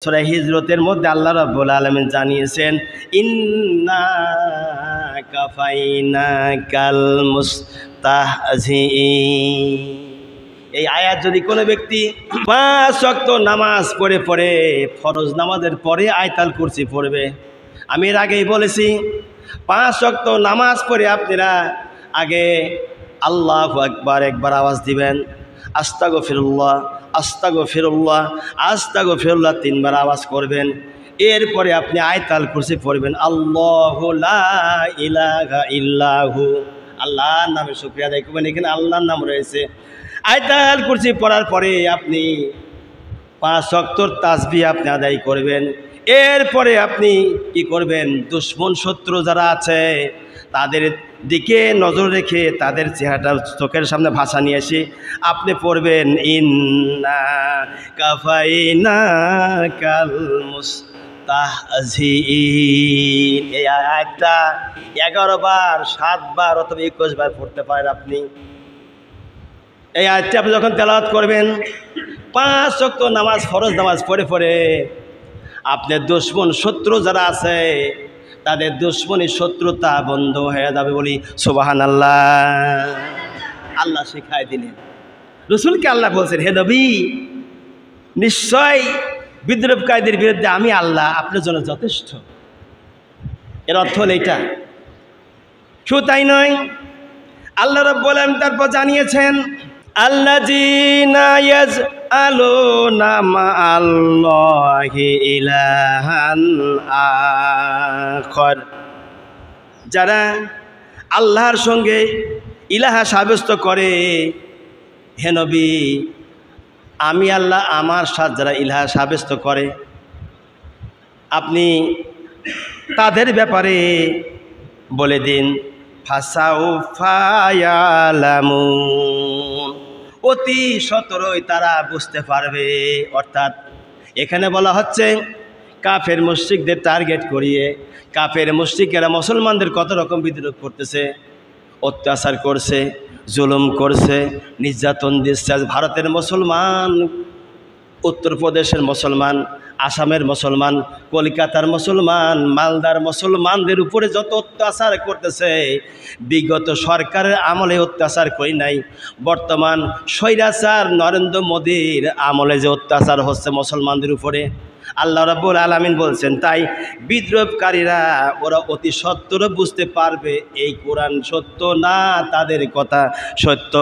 সূরা হিজরতের মধ্যে আল্লাহ রাব্বুল আলামিন জানিয়েছেন ইন্না কাফাইনাকাল মুস্তাহজিঈন। এই আয়াত যদি কোনো ব্যক্তি 5 ওয়াক্ত নামাজ পড়ে ফরজ নামাজের পরে আয়াতুল কুরসি পড়বে। আমি এর আগেই বলেছি 5 ওয়াক্ত নামাজ পড়ে আপনারা আগে আল্লাহু আকবার একবার আওয়াজ দিবেন, আস্তাগফিরুল্লাহ আস্তাগফিরুল্লাহ আস্তাগফিরুল্লাহ 3 বার আওয়াজ করবেন। এরপরে আপনি আয়াতুল কুরসি পড়বেন, আল্লাহু লা ইলাহা ইল্লাহু। আল্লাহর নামে শুকরিয়া আদায় করবেন, এখানে আল্লাহর নাম রয়েছে। আয়াতুল কুরসি পড়ার পরে আপনি 5 ওয়াক্তর তাসবিহ আপনি আদায় করবেন। এরপরে আপনি কি করবেন, দুশমন শত্রু যারা আছে তাদের দিকে নজর রেখে তাদের চেহারাটা চোখের সামনে ভাষা নিয়ে এসে আপনি পড়বেন ইন্না কাফাইনাকাল মুস্তাহজিঈন। এই আয়াতটা 11 বার 7 বার অথবা 21 বার পড়তে পারেন আপনি। এই আয়াতটা আপনি যখন তেলাওয়াত করবেন 5 ওয়াক্ত নামাজ ফরজ নামাজ পড়ে আপনি দুশমন শত্রু যারা আছে তাদের দুশমনী শত্রুতা বন্ধ হয়ে যাবে। বলি সুবহানাল্লাহ। আল্লাহ শিখায় দিলেন, রাসূলকে আল্লাহ বলছেন, হে নবী নিশ্চয় বিদ্রোহকারীদের বিরুদ্ধে আমি আল্লাহ আপনার জন্য যথেষ্ট। এর অর্থ হল এইটা। শুধু তাই নয়, আল্লাহ রাব্বুল আলামিন তারপর জানিয়েছেন আল্লাযীনা ইয়াজআলুনা মা'আল্লাহি ইলাহান আখার। যারা আল্লাহর সঙ্গে ইলাহা সাব্যস্ত করে, হে নবী আমি আল্লাহ আমার সাথে যারা ইলাহা সাব্যস্ত করে আপনি তাদের ব্যাপারে বলে দিন ফাসাউফা ইয়ালামুন, অতি সত্বরই তারা বুঝতে পারবে। অর্থাৎ এখানে বলা হচ্ছে কাফের মুশরিকদের টার্গেট করিয়ে কাফের মুশরিকেরা মুসলমানদের কত রকম বিদ্রোহ করতেছে, অত্যাচার করছে, জুলুম করছে, নির্যাতন দিচ্ছে। ভারতের মুসলমান, উত্তরপ্রদেশের মুসলমান, আসামের মুসলমান, কলকাতার মুসলমান, মালদার মুসলমানদের উপরে যত অত্যাচার করতেছে বিগত সরকারের আমলে অত্যাচার করি নাই, বর্তমান স্বৈরাচার নরেন্দ্র মোদীর আমলে যে অত্যাচার হচ্ছে মুসলমানদের উপরে, আল্লাহ রাব্বুল আলামিন বলছেন তাই বিদ্রোহকারীরা ওরা অতি সত্বর বুঝতে পারবে এই কোরআন সত্য না তাদের কথা সত্য।